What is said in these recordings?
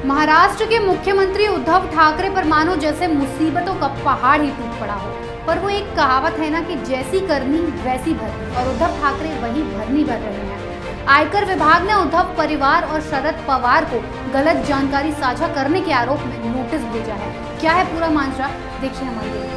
महाराष्ट्र के मुख्यमंत्री उद्धव ठाकरे पर मानो जैसे मुसीबतों का पहाड़ ही टूट पड़ा हो। पर वो एक कहावत है ना कि जैसी करनी वैसी भरनी, और उद्धव ठाकरे वही भरनी भर रहे हैं। आयकर विभाग ने उद्धव परिवार और शरद पवार को गलत जानकारी साझा करने के आरोप में नोटिस भेजा है। क्या है पूरा मामला, देखिए हमारी रिपोर्ट।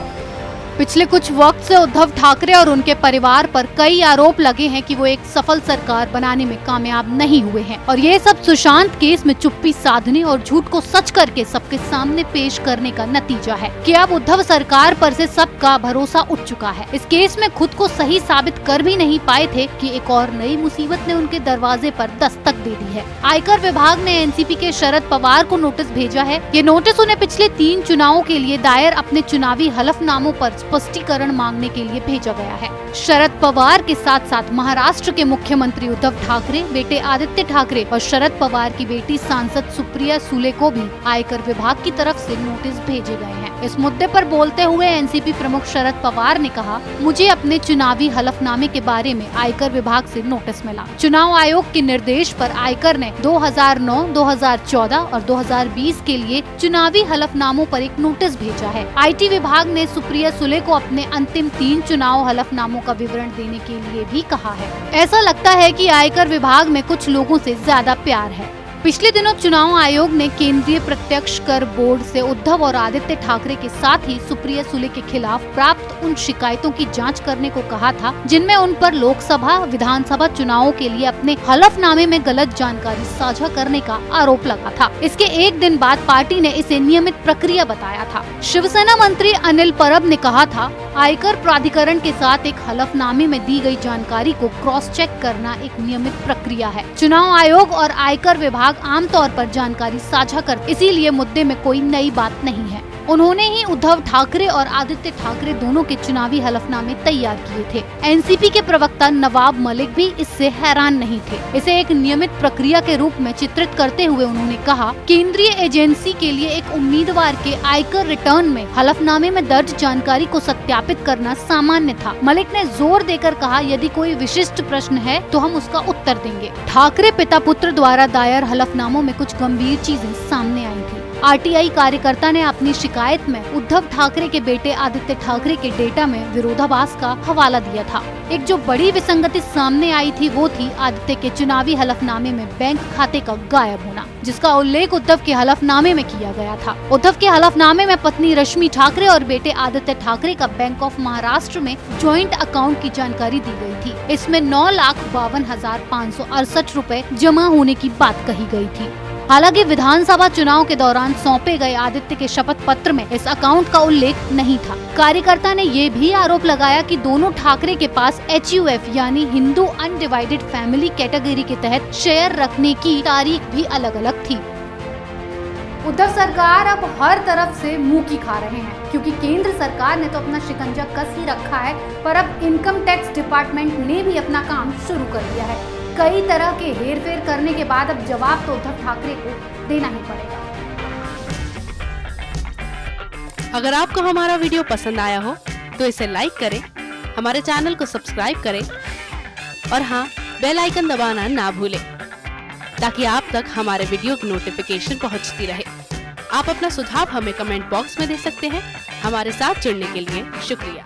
पिछले कुछ वक्त से उद्धव ठाकरे और उनके परिवार पर कई आरोप लगे हैं कि वो एक सफल सरकार बनाने में कामयाब नहीं हुए हैं, और ये सब सुशांत केस में चुप्पी साधने और झूठ को सच करके सबके सामने पेश करने का नतीजा है कि अब उद्धव सरकार पर से सबका भरोसा उठ चुका है। इस केस में खुद को सही साबित कर भी नहीं पाए थे कि एक और नई मुसीबत ने उनके दरवाजे पर दस्तक दे दी है। आयकर विभाग ने एनसीपी के शरद पवार को नोटिस भेजा है। ये नोटिस उन्हें पिछले 3 चुनावों के लिए दायर अपने चुनावी हलफनामों पर स्पष्टीकरण मांगने के लिए भेजा गया है। शरद पवार के साथ साथ महाराष्ट्र के मुख्यमंत्री उद्धव ठाकरे, बेटे आदित्य ठाकरे और शरद पवार की बेटी सांसद सुप्रिया सुले को भी आयकर विभाग की तरफ से नोटिस भेजे गए हैं। इस मुद्दे पर बोलते हुए एनसीपी प्रमुख शरद पवार ने कहा, मुझे अपने चुनावी हलफनामे के बारे में आयकर विभाग से नोटिस मिला। चुनाव आयोग के निर्देश पर आयकर ने 2009, 2014 और 2020 के लिए चुनावी हलफनामों पर एक नोटिस भेजा है। आईटी विभाग ने सुप्रिया सुले को अपने अंतिम 3 चुनाव हलफनामों का विवरण देने के लिए भी कहा है। ऐसा लगता है कि आयकर विभाग में कुछ लोगों से ज्यादा प्यार है। पिछले दिनों चुनाव आयोग ने केंद्रीय प्रत्यक्ष कर बोर्ड से उद्धव और आदित्य ठाकरे के साथ ही सुप्रिया सुले के खिलाफ प्राप्त उन शिकायतों की जांच करने को कहा था जिनमें उन पर लोकसभा, विधानसभा चुनावों के लिए अपने हलफनामे में गलत जानकारी साझा करने का आरोप लगा था। इसके एक दिन बाद पार्टी ने इसे नियमित प्रक्रिया बताया था। शिवसेना मंत्री अनिल परब ने कहा था, आयकर प्राधिकरण के साथ एक हलफनामे में दी गई जानकारी को क्रॉस चेक करना एक नियमित प्रक्रिया है। चुनाव आयोग और आयकर विभाग आमतौर पर जानकारी साझा करते, इसीलिए मुद्दे में कोई नई बात नहीं है। उन्होंने ही उद्धव ठाकरे और आदित्य ठाकरे दोनों के चुनावी हलफनामे तैयार किए थे। एनसीपी के प्रवक्ता नवाब मलिक भी इससे हैरान नहीं थे। इसे एक नियमित प्रक्रिया के रूप में चित्रित करते हुए उन्होंने कहा, केंद्रीय एजेंसी के लिए एक उम्मीदवार के आयकर रिटर्न में हलफनामे में दर्ज जानकारी को सत्यापित करना सामान्य था। मलिक ने जोर देकर कहा, यदि कोई विशिष्ट प्रश्न है तो हम उसका उत्तर देंगे। ठाकरे पिता पुत्र द्वारा दायर हलफनामों में कुछ गंभीर चीजें सामने आई थी। आरटीआई कार्यकर्ता ने अपनी शिकायत में उद्धव ठाकरे के बेटे आदित्य ठाकरे के डेटा में विरोधाभास का हवाला दिया था। एक जो बड़ी विसंगति सामने आई थी वो थी आदित्य के चुनावी हलफनामे में बैंक खाते का गायब होना, जिसका उल्लेख उद्धव के हलफनामे में किया गया था। उद्धव के हलफनामे में पत्नी रश्मि ठाकरे और बेटे आदित्य ठाकरे का बैंक ऑफ महाराष्ट्र में ज्वाइंट अकाउंट की जानकारी दी गई थी। इसमें 9,52,568 रुपए जमा होने की बात कही गई थी। हालांकि विधानसभा चुनाव के दौरान सौंपे गए आदित्य के शपथ पत्र में इस अकाउंट का उल्लेख नहीं था। कार्यकर्ता ने ये भी आरोप लगाया कि दोनों ठाकरे के पास HUF यानी हिंदू अनडिवाइडेड फैमिली कैटेगरी के तहत शेयर रखने की तारीख भी अलग अलग थी। उद्धव सरकार अब हर तरफ से मुंह की खा रहे हैं, क्योंकि केंद्र सरकार ने तो अपना शिकंजा कस ही रखा है, पर अब इनकम टैक्स डिपार्टमेंट ने भी अपना काम शुरू कर दिया है। कई तरह के हेरफेर करने के बाद अब जवाब तो उद्धव ठाकरे को देना ही पड़ेगा। अगर आपको हमारा वीडियो पसंद आया हो तो इसे लाइक करें, हमारे चैनल को सब्सक्राइब करें और हाँ, बेल आइकन दबाना ना भूलें ताकि आप तक हमारे वीडियो की नोटिफिकेशन पहुंचती रहे। आप अपना सुझाव हमें कमेंट बॉक्स में दे सकते हैं। हमारे साथ जुड़ने के लिए शुक्रिया।